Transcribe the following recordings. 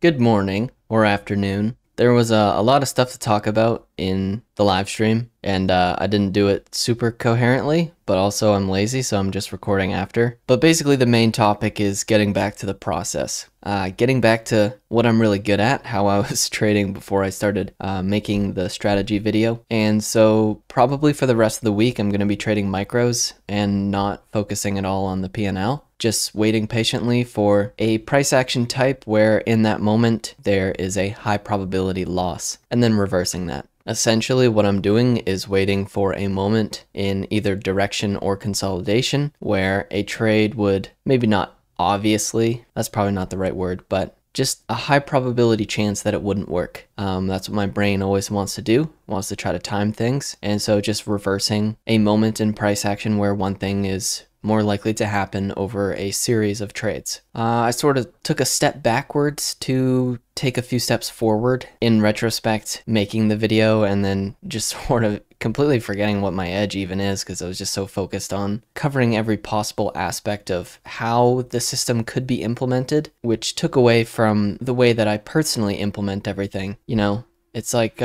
Good morning or afternoon. There was a lot of stuff to talk about in the live stream, and I didn't do it super coherently, but also I'm lazy, so I'm just recording after. But basically the main topic is getting back to the process. Getting back to what I'm really good at, how I was trading before I started making the strategy video. And so probably for the rest of the week, I'm going to be trading micros and not focusing at all on the P&L. Just waiting patiently for a price action type where in that moment there is a high probability loss, and then reversing that. Essentially what I'm doing is waiting for a moment in either direction or consolidation where a trade would, maybe not obviously, that's probably not the right word, but just a high probability chance that it wouldn't work. That's what my brain always wants to do, wants to try to time things. And so just reversing a moment in price action where one thing is more likely to happen over a series of trades. I sort of took a step backwards to take a few steps forward in retrospect, making the video and then just sort of completely forgetting what my edge even is because I was just so focused on covering every possible aspect of how the system could be implemented, which took away from the way that I personally implement everything. You know, it's like,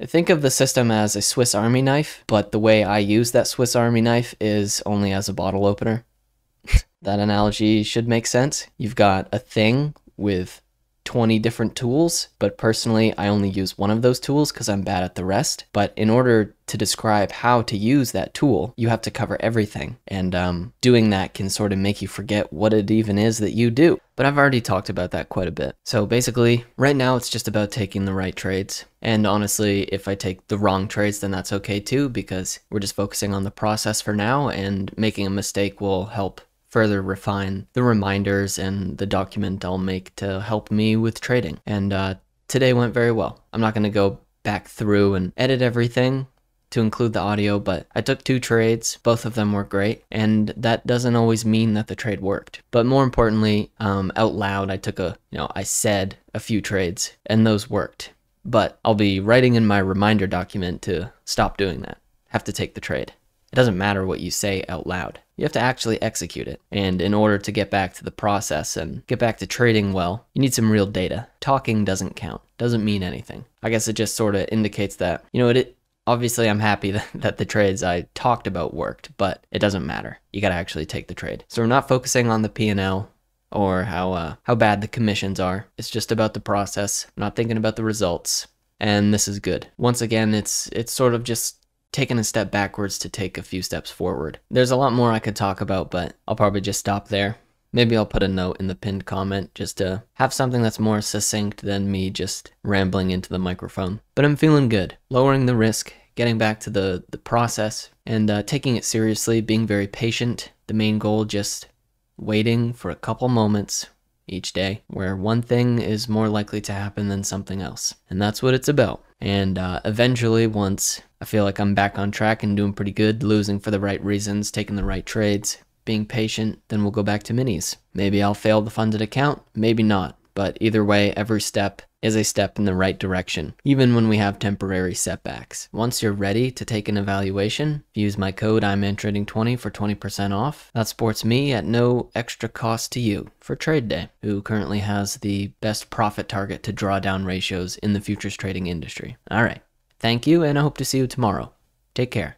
think of the system as a Swiss Army knife, but the way I use that Swiss Army knife is only as a bottle opener. That analogy should make sense. You've got a thing with 20 different tools, but personally I only use one of those tools because I'm bad at the rest. But in order to describe how to use that tool, you have to cover everything, and doing that can sort of make you forget what it even is that you do. But I've already talked about that quite a bit. So basically, right now it's just about taking the right trades. And honestly, if I take the wrong trades, then that's okay too, because we're just focusing on the process for now, and making a mistake will help further refine the reminders and the document I'll make to help me with trading. And today went very well. I'm not going to go back through and edit everything to include the audio, but I took 2 trades, both of them were great, and that doesn't always mean that the trade worked. But more importantly, out loud, I said a few trades, and those worked. But I'll be writing in my reminder document to stop doing that. Have to take the trade. It doesn't matter what you say out loud. You have to actually execute it. And in order to get back to the process and get back to trading well, you need some real data. Talking doesn't count. Doesn't mean anything. I guess it just sort of indicates that, obviously I'm happy that the trades I talked about worked, but it doesn't matter. You gotta actually take the trade. So we're not focusing on the P&L or how bad the commissions are. It's just about the process. I'm not thinking about the results. And this is good. Once again, it's sort of just taking a step backwards to take a few steps forward. There's a lot more I could talk about, but I'll probably just stop there. Maybe I'll put a note in the pinned comment just to have something that's more succinct than me just rambling into the microphone. But I'm feeling good. Lowering the risk, getting back to the process, and taking it seriously, being very patient. The main goal, just waiting for a couple moments each day where one thing is more likely to happen than something else. And that's what it's about. And eventually, once I feel like I'm back on track and doing pretty good, losing for the right reasons, taking the right trades, being patient, then we'll go back to minis. Maybe I'll fail the funded account, maybe not. But either way, every step is a step in the right direction, even when we have temporary setbacks. Once you're ready to take an evaluation, use my code IMANTrading20 for 20% off. That supports me at no extra cost to you for trade day, who currently has the best profit target to drawdown ratios in the futures trading industry. All right, thank you, and I hope to see you tomorrow. Take care.